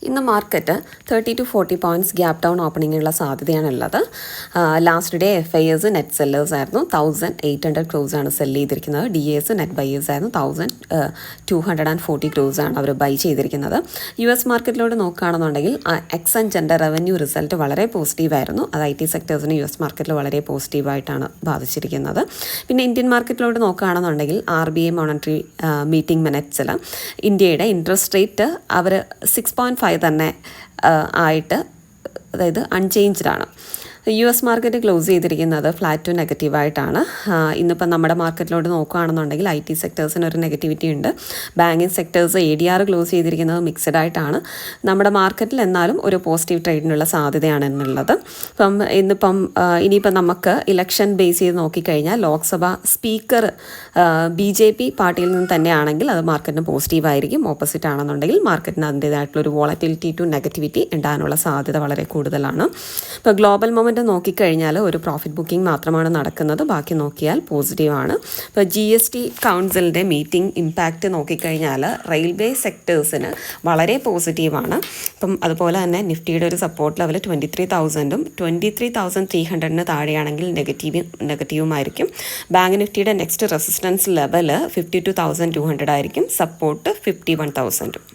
ഇന്ന് market 30-40 points gap down ഓപ്പണിങ്ങിനുള്ള സാധ്യതയാണുള്ളത്. Last day FIs net sellers ആയിരുന്നു. 1800 crores ആണ് സെല് ചെയ്തിരിക്കുന്നത്. DAs നെറ്റ് ബയേഴ്സ് ആയിരുന്നു. 1240 crores ആണ് അവർ ബൈ ചെയ്തിരിക്കുന്നത്. US മാർക്കറ്റിലോട്ട് നോക്കുകയാണെന്നുണ്ടെങ്കിൽ എക്സഞ്ചറിൻ്റെ റവന്യൂ റിസൾട്ട് വളരെ പോസിറ്റീവായിരുന്നു. അത് IT സെക്ടേഴ്സിന് US മാർക്കറ്റിൽ വളരെ പോസിറ്റീവായിട്ടാണ് ബാധിച്ചിരിക്കുന്നത്. പിന്നെ ഇന്ത്യൻ മാർക്കറ്റിലോട്ട് നോക്കുകയാണെന്നുണ്ടെങ്കിൽ RBI മോണിറ്ററി മീറ്റിംഗ് മിനിറ്റ്സിൽ ഇന്ത്യയുടെ ഇൻട്രസ്റ്റ് റേറ്റ് അവർ 6.5 തന്നെ ആയിട്ട്, അതായത് അൺചേഞ്ച്ഡ് ആണ്. US മാർക്കറ്റ് ക്ലോസ് ചെയ്തിരിക്കുന്നത് ഫ്ലാറ്റ് ടു നെഗറ്റീവായിട്ടാണ്. ഇന്നിപ്പം നമ്മുടെ മാർക്കറ്റിലോട്ട് നോക്കുകയാണെന്നുണ്ടെങ്കിൽ IT സെക്ടേഴ്സിന് ഒരു നെഗറ്റിവിറ്റി ഉണ്ട്. ബാങ്കിങ് സെക്ടേഴ്സ് ADR ക്ലോസ് ചെയ്തിരിക്കുന്നത് മിക്സഡ് ആയിട്ടാണ്. നമ്മുടെ മാർക്കറ്റിൽ എന്നാലും ഒരു പോസിറ്റീവ് ട്രേഡിനുള്ള സാധ്യതയാണ് എന്നുള്ളത്. ഇനിയിപ്പം നമുക്ക് ഇലക്ഷൻ ബേസ് ചെയ്ത് നോക്കിക്കഴിഞ്ഞാൽ ലോക്സഭ സ്പീക്കർ BJP പാർട്ടിയിൽ നിന്ന് തന്നെയാണെങ്കിൽ അത് മാർക്കറ്റിന് പോസിറ്റീവായിരിക്കും. ഓപ്പോസിറ്റ് ആണെന്നുണ്ടെങ്കിൽ മാർക്കറ്റിന് അതിൻ്റേതായിട്ടുള്ളൊരു വോളറ്റിലിറ്റി ടു നെഗറ്റിവിറ്റി ഉണ്ടാകാനുള്ള സാധ്യത വളരെ കൂടുതലാണ്. ഇപ്പോൾ ഗ്ലോബൽ മൊമെൻ്റ് നോക്കിക്കഴിഞ്ഞാൽ ഒരു പ്രോഫിറ്റ് ബുക്കിംഗ് മാത്രമാണ് നടക്കുന്നത്. ബാക്കി നോക്കിയാൽ പോസിറ്റീവാണ്. ഇപ്പോൾ GST കൗൺസിലിൻ്റെ മീറ്റിംഗ് ഇമ്പാക്റ്റ് നോക്കിക്കഴിഞ്ഞാൽ റെയിൽവേ സെക്ടേഴ്സിന് വളരെ പോസിറ്റീവാണ്. അപ്പം അതുപോലെ തന്നെ നിഫ്റ്റിയുടെ ഒരു സപ്പോർട്ട് ലെവൽ 23,000-ഉം 23,300-ന് താഴെയാണെങ്കിൽ നെഗറ്റീവുമായിരിക്കും. ബാങ്ക് നിഫ്റ്റിയുടെ നെക്സ്റ്റ് റെസിസ്റ്റൻസ് ലെവൽ 52,200 ആയിരിക്കും. സപ്പോർട്ട് 51,000.